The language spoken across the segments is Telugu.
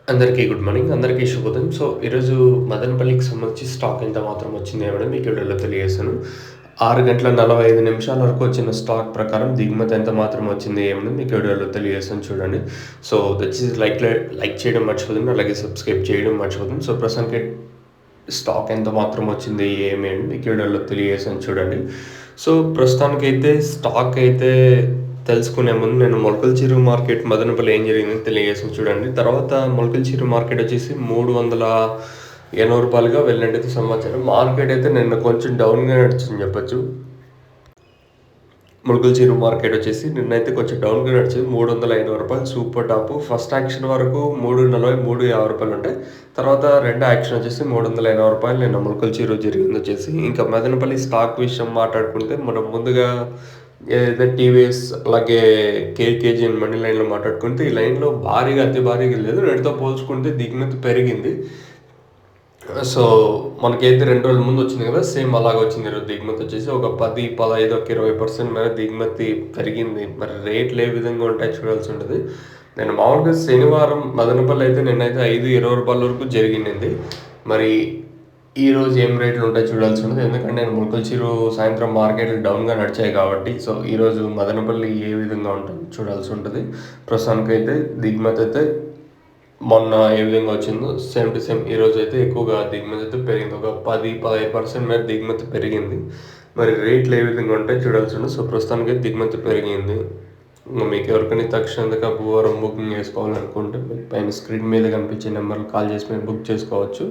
అందరికీ గుడ్ మార్నింగ్. అందరికీ శుభోదయం. సో, ఈరోజు మదనపల్లికి సంబంధించి స్టాక్ ఎంత మాత్రం వచ్చిందేమని మీకు వీడియోలో తెలియజేశాను. 6 గంటల 45 నిమిషాల వరకు వచ్చిన స్టాక్ ప్రకారం దిగుమతి ఎంత మాత్రం వచ్చింది ఏమని మీకు వీడియోలో తెలియజేస్తాను చూడండి. సో, దయచేసి లైక్ చేయడం మర్చిపోతుంది. అలాగే సబ్స్క్రైబ్ చేయడం మర్చిపోతుంది. సో, ప్రస్తుతానికి స్టాక్ ఎంత మాత్రం వచ్చింది ఏమి అని మీకు వీడియోలో తెలియజేస్తాను చూడండి. సో, ప్రస్తుతానికైతే స్టాక్ అయితే తెలుసుకునే ముందు నేను మొలకల్చెరువు మార్కెట్ మదనపల్లి ఏం జరిగిందని తెలియజేసాను చూడండి. తర్వాత మొలకల్చెరువు మార్కెట్ వచ్చేసి రూ. 380గా వెళ్ళినట్టయితే సమాచారం. మార్కెట్ అయితే నిన్న కొంచెం డౌన్‌గా నడిచిందని చెప్పొచ్చు. మొలకల్చెరువు మార్కెట్ వచ్చేసి నిన్నైతే కొంచెం డౌన్‌గా నడిచింది. రూ. 305 సూపర్ టాప్. ఫస్ట్ యాక్షన్ వరకు 340, రూ. 350 ఉంటాయి. తర్వాత రెండో యాక్షన్ వచ్చేసి రూ. 380 నిన్న మొలకల్చెరువు జరిగింది వచ్చేసి. ఇంకా మదనపల్లి స్టాక్ విషయం మాట్లాడుకుంటే మనం ముందుగా ఏదైతే టీవీఎస్ అలాగే కేజీఎన్ మనీ లైన్‌లో మాట్లాడుకుంటే ఈ లైన్‌లో అతి భారీగా లేదు. రెండుతో పోల్చుకుంటే దిగుమతి పెరిగింది. సో, మనకైతే 2 రోజుల ముందు వచ్చింది కదా! సేమ్ అలాగే వచ్చింది. ఈరోజు దిగుమతి వచ్చేసి ఒక 10, 15, ఒక 20% మేర దిగుమతి పెరిగింది. మరి రేట్లు ఏ విధంగా ఉంటాయో చూడాల్సి ఉంటది. నేను మామూలుగా శనివారం మదనపల్లి అయితే నిన్నైతే రూ. 5, 20 వరకు జరిగింది. మరి ఈరోజు ఏం రేట్లు ఉంటాయో చూడాల్సి ఉన్నది. ఎందుకంటే నేను మొలకల్చెరువు సాయంత్రం మార్కెట్లు డౌన్‌గా నడిచాయి కాబట్టి, సో, ఈరోజు మదనపల్లి ఏ విధంగా ఉంటుందో చూడాల్సి ఉంటది. ప్రస్తుతానికైతే దిగుమతి అయితే మొన్న ఏ విధంగా వచ్చిందో సేమ్ టు సేమ్ ఈరోజు అయితే ఎక్కువగా దిగుమతి అయితే పెరిగింది. ఒక 10, 15% మేర దిగుమతి పెరిగింది. మరి రేట్లు ఏ విధంగా ఉంటాయో చూడాల్సి ఉంది. సో, ప్రస్తుతానికైతే దిగుమతి పెరిగింది. మీకు ఎవరికైనా తక్షణంగా భూవారం బుకింగ్ చేసుకోవాలనుకుంటే మీకు పైన స్క్రీన్ మీద కనిపించే నెంబర్‌కి కాల్ చేసి మీరు బుక్ చేసుకోవచ్చు.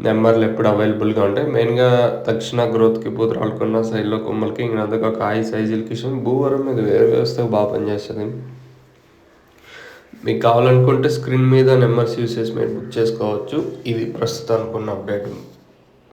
నెంబర్లు ఎప్పుడు అవైలబుల్‌గా ఉంటాయి. మెయిన్‌గా తక్షణ గ్రోత్‌కి పూతరాలకున్న సైడ్‌లో కొమ్మలకి ఇంకా ఒక కాయ సైజులకి భూవరం మీద వేరే వ్యవస్థ బాగా పనిచేస్తుంది. మీకు కావాలనుకుంటే స్క్రీన్ మీద నెంబర్స్ యూజ్ చేసి మీరు బుక్ చేసుకోవచ్చు. ఇది ప్రస్తుతానికి ఉన్న అప్డేట్.